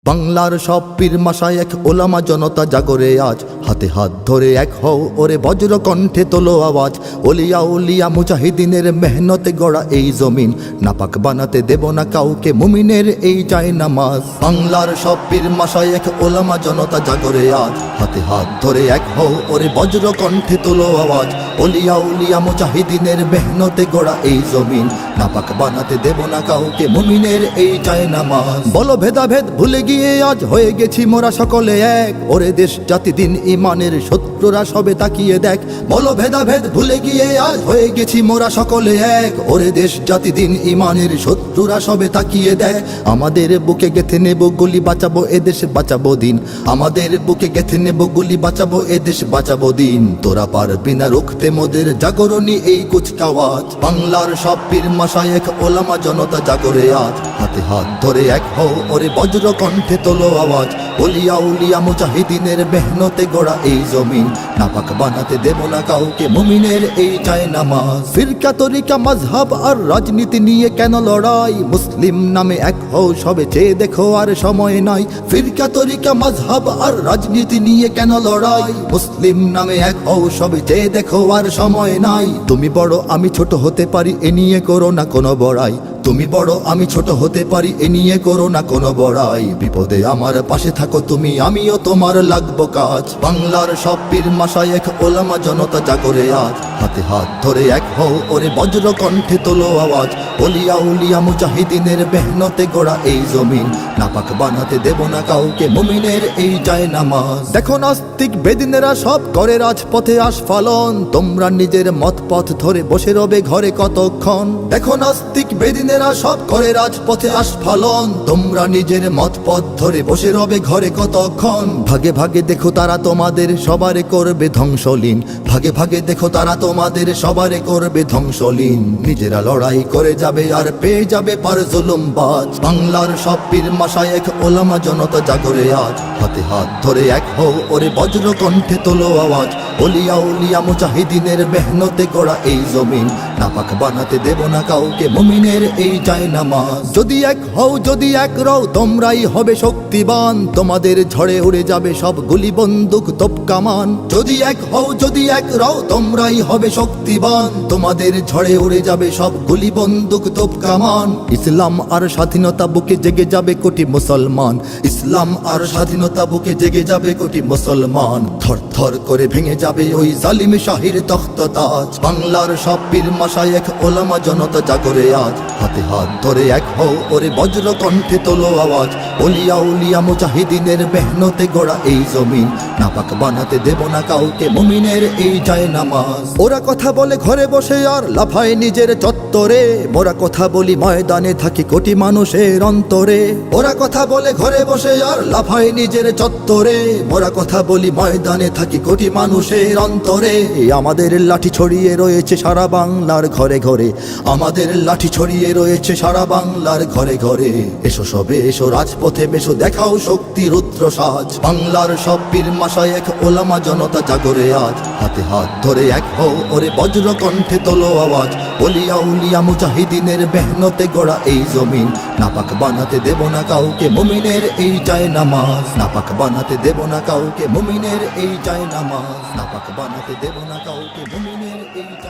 বাংলার সব পীর মাশায়েখ ওলামা জনতা জাগরে আজ, হাতে হাত ধরে এক হও ওরে বজ্র কণ্ঠে তোলো আওয়াজ। ওলিয়া উলিয়া মুজাহিদিনের মেহনতে গড়া এই জমিন, নাপাক বানাতে দেব না কাউকে মুমিনের এই চায় নামাজ। বাংলার সব পীর মাশায়েখ ওলামা জনতা জাগরে আজ, হাতে হাত ধরে এক হও ওরে বজ্র কণ্ঠে তোলো আওয়াজ। ওলিয়া উলিয়া মুজাহিদিনের মেহনতে গড়া এই জমিন, নাপাক বানাতে দেব না কাউকে মুমিনের এই চায় নামাজ। বলো ভেদাভেদ ভুলে গিয়ে আজ হয়ে গেছি মোরা সকলে এক, ওরে দেশ জাতি দিন ইমানের শত্রুরা সবে তাকিয়ে দেখ। বলো ভেদাভেদ ভুলে গিয়ে আজ হয়ে গেছি মোরা সকলে এক, ওরে দেশ জাতি দিন ইমানের শত্রুরা সবে তাকিয়ে দেখ। আমাদের বুকে গেথে নেব গুলি, বাঁচাবো এদেশ বাঁচাবো দিন। আমাদের বুকে গেথে নেব গুলি, বাঁচাবো এদেশ বাঁচাবো দিন। তোরা পারবি না রুখতে মোদের জাগরণী এই কুচকাওয়াজ। বাংলার সব পীর মাশায়েখ ওলামা জনতা জাগরে আজ, হাতে হাত ধরে এক হও ওরে বজ্র কণ্ঠে তোলো আওয়াজ। ওলিয়া উলিয়া মুজাহিদিনের মেহনতে গড়া এই জমিন, নাপাক বানাতে দেব না কাউকে মুমিনের এই চায় নামাজ। ফিরকা তরিকা মাযহাব আর রাজনীতি নিয়ে কেন লড়াই, মুসলিম নামে এক হও সবে চেয়ে দেখো আর সময় নাই। ফিরকা তরিকা মাযহাব আর রাজনীতি নিয়ে কেন লড়াই, মুসলিম নামে এক হও সবে চেয়ে দেখো আর সময় নাই। তুমি বড় আমি ছোট হতে পারি এ নিয়ে করো না কোনো বড়াই, তুমি বড় আমি ছোট হতে পারি এ নিয়ে করো না কোনো বড়াই। বিপদে আমার পাশে থাকো তুমি, আমিও তোমার লাগবো কাজ। বাংলার সব পীর মাশায়েখ ওলামা জনতা জাগরে আজ, হাতে হাত ধরে এক হও ওরে বজ্র কণ্ঠে তোলো আওয়াজ। ওলিয়া উলিয়া মুজাহিদিনের মেহনতে গড়া এই জমিন, নাপাক বানাতে দেব না কাউকে মুমিনের এই চায় নামাজ। দেখো নাস্তিক বেদিনেরা সব করে রাজপথে আস্ফালন, তোমরা নিজের মত পথ ধরে বসে রবে ঘরে কতক্ষণ। দেখো নাস্তিক বেদিনেরা সব করে রাজপথে আস্ফালন, তোমরা নিজের মত পথ ধরে বসে রবে ঘরে কতক্ষণ। ভাগে ভাগে দেখো তারা তোমাদের সবারে করবে ধ্বংসলীন, ভাগে ভাগে দেখো তারা তোমাদের সবারে করবে ধ্বংসলীন। নিজেরা লড়াই করে যাবে আর পেয়ে যাবে পার জুলুমবাজ। বাংলার সব পীর মাশায়েখ ওলামা জনতা জাগরে আজ, হাতে হাত ধরে এক হও ওরে বজ্র কণ্ঠে তোলো আওয়াজ। ওলিয়া উলিয়া মুজাহিদিনের মেহনতে গড়া এই জমিন, নাপাক বানাতে দেব না কাউকে মুমিনের এই চায় নামাজ। যদি এক হও যদি এক রও তোমরাই হবে শক্তিবান, তোমাদের ঝড়ে উড়ে যাবে সব গুলি বন্দুক তোপ কামান। যদি এক হও যদি এক রও তোমরাই হবে শক্তিবান, তোমাদের ঝড়ে উড়ে যাবে সব গুলি বন্দুক তোপ কামান। ইসলাম আর স্বাধীনতা বুকে জেগে যাবে কোটি মুসলমান, ইসলাম আর স্বাধীনতা বুকে জেগে যাবে কোটি মুসলমান। থর থর করে ভেঙে যাবে ওই জালিম শাহির তখ্ততাজ। বাংলার সব পীর মাশায়েখ ওলামা জনতা জাগরে আজ, হাতে হাত ধরে এক হও ওরে বজ্র কণ্ঠে তোলো আওয়াজ। ওলিয়া উলিয়া মুজাহিদিনের মেহনতে গড়া এই জমিন, নাপাক বানাতে দেব না কাউকে মুমিনের এই চায় নামাজ। ওরা কথা বলে ঘরে বসে আর লাফায় নিজের চত্বরে, মোরা কথা বলি ময়দানে থাকি কোটি মানুষের অন্তরে। ওরা কথা বলে ঘরে বসে আর লাফায় নিজের চত্বরে, মোরা কথা বলি ময়দানে থাকি কোটি মানুষের অন্তরে। আমাদের লাঠি ছড়িয়ে রয়েছে সারা বাংলার ঘরে ঘরে, আমাদের লাঠি ছড়িয়ে রয়েছে সারা বাংলার ঘরে ঘরে। এসো সবে এসো রাজপথে বেশো দেখাও শক্তি রুদ্র সাজ। বাংলার সব পীর মাশায়েখ ওলামা জনতা জাগরে আজ, হাতে হাত ধরে এক হও ওরে বজ্র কণ্ঠে তোলো আওয়াজ। ওলিয়া উলিয়া মুজাহিদিনের মেহনতে গড়া এই জমিন, নাপাক বানাতে দেব না কাউকে মুমিনের এই চায় নামাজ। নাপাক বানাতে দেব না কাউকে মুমিনের এই চায় নামাজ, নাপাক বানাতে দেব না কাউকে মুমিনের এই চায়